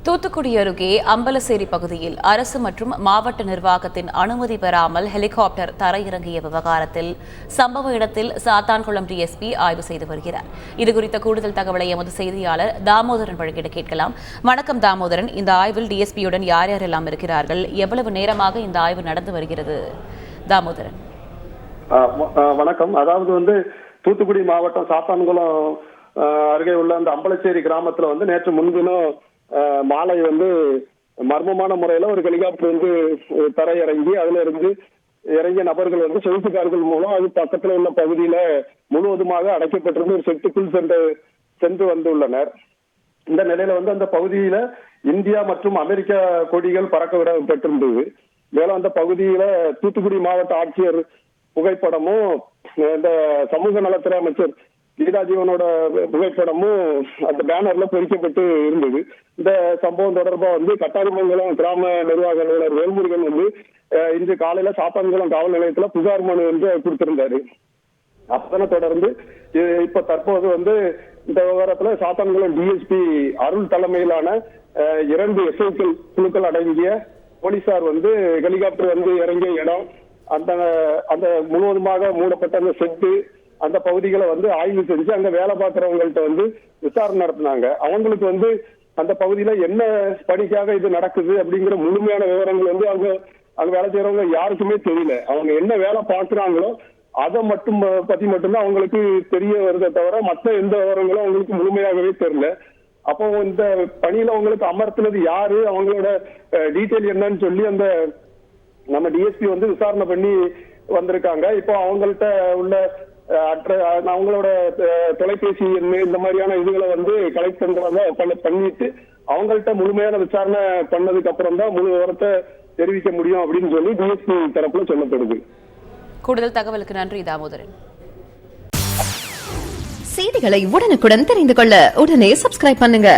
தூத்துக்குடி அருகே அம்பலசேரி பகுதியில் அரசு மற்றும் மாவட்ட நிர்வாகத்தின் அனுமதி பெறாமல் ஹெலிகாப்டர் தரையிறங்கிய விவகாரத்தில் சம்பவ இடத்தில் சாத்தான்குளம் டிஎஸ்பி ஆய்வு செய்து வருகிறார். இதுகுறித்த கூடுதல் தகவலை எமது செய்தியாளர் தாமோதரன் வழங்கிட கேட்கலாம். வணக்கம் தாமோதரன், இந்த ஆய்வில் டிஎஸ்பியுடன் யார் யாரெல்லாம் இருக்கிறார்கள், எவ்வளவு நேரமாக இந்த ஆய்வு நடந்து வருகிறது? தாமோதரன். வணக்கம். அதாவது தூத்துக்குடி மாவட்டம் சாத்தான்குளம் அருகே உள்ள அந்த அம்பலச்சேரி கிராமத்துல நேற்று முன்தினம் மாலை மர்மமான முறையில ஒரு ஹெலிகாப்டர் தரையிறங்கி அதுல இருந்து இறங்கிய நபர்கள் சொகுசு கார்கள் மூலம் அது பக்கத்துல உள்ள பகுதியில முழுவதுமாக அடைக்கப்பட்டிருந்து ஒரு செட்டுக்குள் சென்று வந்துள்ளனர். இந்த நிலையில அந்த பகுதியில இந்தியா மற்றும் அமெரிக்கா கொடிகள் பறக்க விடப்பட்டிருந்தது. மேலும் அந்த பகுதியில தூத்துக்குடி மாவட்ட ஆட்சியர் புகைப்படமும் இந்த சமூக நலத்துறை அமைச்சர் கீதாஜீவனோட புகைப்படமும் அந்த பேனர்ல பொறிக்கப்பட்டு இருந்தது. இந்த சம்பவம் தொடர்பா கட்டாரிமங்கலம் கிராம நிர்வாக அலுவலர் வேல்முருகன் இன்று காலையில சாத்தான்குளம் காவல் நிலையத்துல புகார் மனு கொடுத்திருந்தாரு. அதனை தொடர்ந்து இப்ப தற்போது இந்த விவகாரத்துல சாத்தான்குளம் டிஎஸ்பி அருள் தலைமையிலான 2 எஸ்ஐக்கள் குழுக்கள் அடங்கிய போலீசார் ஹெலிகாப்டர் இறங்கிய இடம், அந்த முழுவதுமாக மூடப்பட்ட அந்த செட்டு, அந்த பகுதிகளை ஆய்வு செஞ்சு அங்க வேலை பார்க்கிறவங்கள்ட்ட விசாரணை நடத்தினாங்க. அவங்களுக்கு அந்த பகுதியில என்ன பணிக்காக இது நடக்குது அப்படிங்கிற முழுமையான விவரங்கள் அங்க வேலை செய்யறவங்க யாருக்குமே தெரியல. அவங்க என்ன வேலை பார்க்கிறாங்களோ அதை பத்தி மட்டும்தான் அவங்களுக்கு தெரிய வருதே தவிர மற்ற எந்த விவரங்களும் அவங்களுக்கு முழுமையாகவே தெரியல. அப்போ இந்த பணியில அவங்களுக்கு அமர்த்தினது யாரு, அவங்களோட டீட்டெயில் என்னன்னு சொல்லி அந்த நம்ம டிஎஸ்பி விசாரணை பண்ணி வந்திருக்காங்க. இப்போ அவங்கள்ட்ட உள்ள அவங்களோட தொலைபேசி இந்த மாதிரியான இதுகளை கலெக்ட் பண்ணிட்டு அவங்கள்ட்ட முழுமையான விசாரணை பண்ணதுக்கு அப்புறம் தான் முழு விவரத்தை தெரிவிக்க முடியும் அப்படின்னு சொல்லி டிஎஸ்பி தரப்புல சொல்லப்படுது. கூடுதல் தகவலுக்கு நன்றி தாமோதரன். செய்திகளை உடனுக்குடன் தெரிந்து கொள்ள உடனே சப்ஸ்கிரைப் பண்ணுங்க.